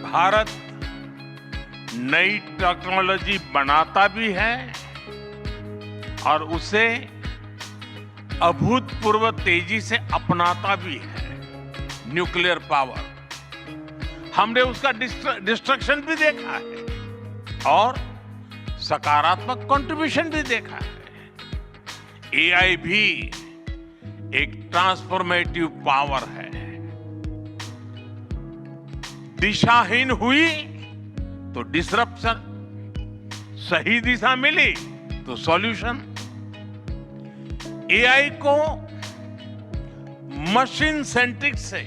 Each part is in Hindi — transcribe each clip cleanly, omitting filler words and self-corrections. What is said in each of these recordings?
भारत नई टेक्नोलॉजी बनाता भी है और उसे अभूतपूर्व तेजी से अपनाता भी है। न्यूक्लियर पावर, हमने उसका डिस्ट्रक्शन भी देखा है और सकारात्मक कंट्रीब्यूशन भी देखा है। एआई भी एक ट्रांसफॉर्मेटिव पावर है। दिशाहीन हुई तो डिसरप्शन, सही दिशा मिली तो सॉल्यूशन। एआई को मशीन सेंट्रिक से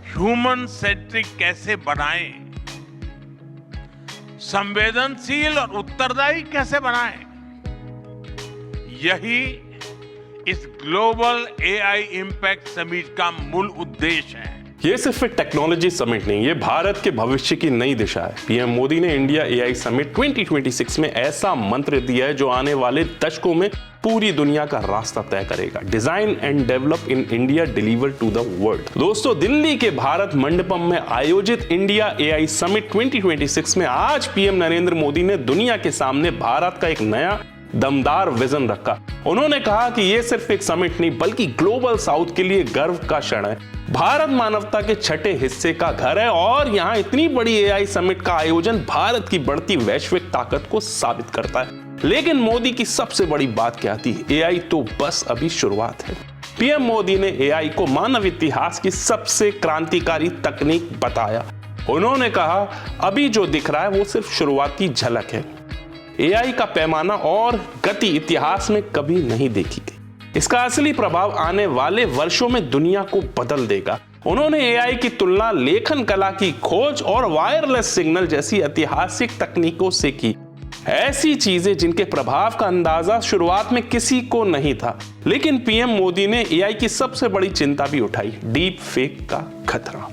ह्यूमन सेंट्रिक कैसे बनाएं, संवेदनशील और उत्तरदायी कैसे बनाएं, यही इस ग्लोबल एआई इंपैक्ट समिट का मूल उद्देश्य है। ये सिर्फ एक टेक्नोलॉजी समिट नहीं, ये भारत के भविष्य की नई दिशा है। पीएम मोदी ने इंडिया एआई समिट 2026 में ऐसा मंत्र दिया है जो आने वाले दशकों में पूरी दुनिया का रास्ता तय करेगा। Design and develop in India, deliver to the world. दोस्तों, दिल्ली के भारत मंडपम में आयोजित इंडिया एआई समिट 2026 में आज पीएम नरेंद्र मोदी ने दुनिया के सामने भारत का एक नया दमदार विजन रखा। उन्होंने कहा कि यह सिर्फ एक समिट नहीं बल्कि ग्लोबल साउथ के लिए गर्व का क्षण है। भारत मानवता के छठे हिस्से का घर है और यहां इतनी बड़ी एआई समिट का आयोजन भारत की बढ़ती वैश्विक ताकत को साबित करता है। लेकिन मोदी की सबसे बड़ी बात क्या थी? एआई तो बस अभी शुरुआत है। पीएम मोदी ने एआई को मानव इतिहास की सबसे क्रांतिकारी तकनीक बताया। उन्होंने कहा, अभी जो दिख रहा है वो सिर्फ शुरुआती झलक है। एआई का पैमाना और गति इतिहास में कभी नहीं देखी गई। इसका असली प्रभाव आने वाले वर्षों में दुनिया को बदल देगा। उन्होंने एआई की तुलना लेखन कला की खोज और वायरलेस सिग्नल जैसी ऐतिहासिक तकनीकों से की। ऐसी चीजें जिनके प्रभाव का अंदाजा शुरुआत में किसी को नहीं था। लेकिन पीएम मोदी ने एआई की सबसे बड़ी चिंता भी उठाई, डीप फेक का खतरा।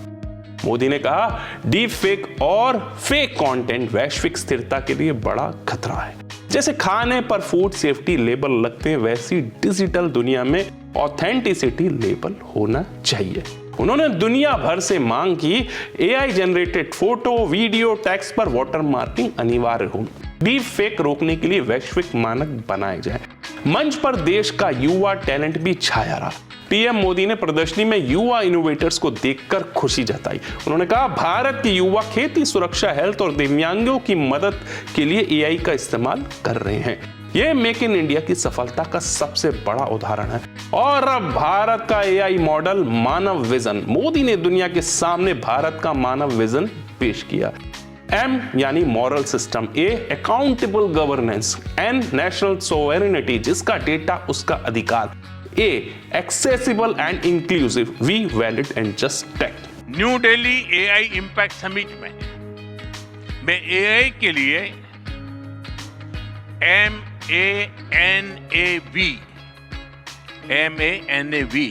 मोदी ने कहा, डीप फेक और फेक कंटेंट वैश्विक स्थिरता के लिए बड़ा खतरा है। जैसे खाने पर फूड सेफ्टी लेबल लगते हैं, वैसी डिजिटल दुनिया में ऑथेंटिसिटी लेबल होना चाहिए। उन्होंने दुनिया भर से मांग की, AI generated photo, video, text पर वाटरमार्किंग अनिवार्य हो। डीप फेक रोकने के लिए वैश्विक मानक बनाए जाए। मंच पर देश का युवा टैलेंट भी छाया रहा। पीएम मोदी ने प्रदर्शनी में युवा इनोवेटर्स को देखकर खुशी जताई। उन्होंने कहा, भारत के युवा खेती, सुरक्षा, हेल्थ और दिव्यांगों की मदद के लिए एआई का इस्तेमाल कर रहे हैं। यह मेक इन इंडिया की सफलता का सबसे बड़ा उदाहरण है। और अब भारत का एआई मॉडल मानव विजन। मोदी ने दुनिया के सामने भारत का मानव विजन पेश किया। M यानी moral system, A accountable governance, N national sovereignty जिसका डेटा उसका अधिकार, A accessible and inclusive, V valid and just tech. New Delhi AI impact summit में मैं एआई के लिए MANAV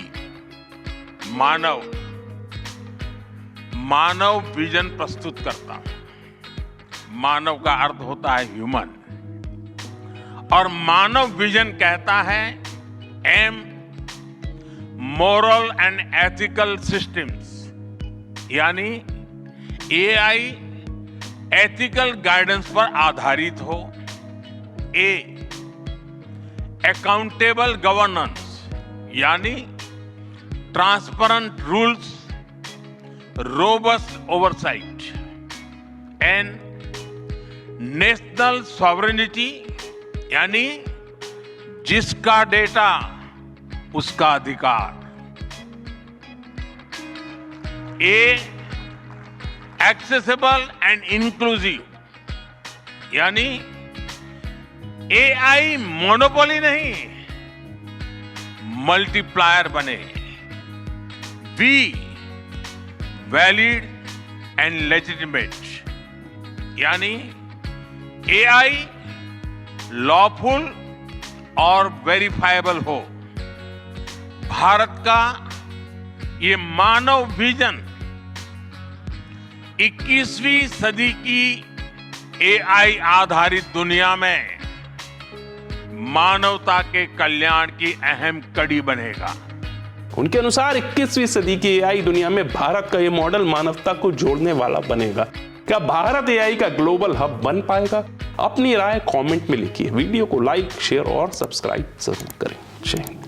मानव विजन प्रस्तुत करता हूं। मानव का अर्थ होता है ह्यूमन और मानव विजन कहता है M moral and ethical systems, यानी एआई एथिकल गाइडेंस पर आधारित हो। A अकाउंटेबल गवर्नेंस, यानी transparent rules, robust oversight. N national sovereignty, यानी जिसका डेटा उसका अधिकार। A एक्सेसिबल एंड इंक्लूसिव, यानी एआई मोनोपोली नहीं, मल्टीप्लायर बने। B वैलिड एंड लेजिटिमेट, यानी एआई लॉफुल और वेरीफाइबल हो। भारत का ये मानव विजन 21वीं सदी की एआई आधारित दुनिया में मानवता के कल्याण की अहम कड़ी बनेगा। उनके अनुसार 21वीं सदी की एआई दुनिया में भारत का ये मॉडल मानवता को जोड़ने वाला बनेगा। क्या भारत एआई का ग्लोबल हब बन पाएगा? अपनी राय कमेंट में लिखिए। वीडियो को लाइक, शेयर और सब्सक्राइब जरूर करें। जय हिंद।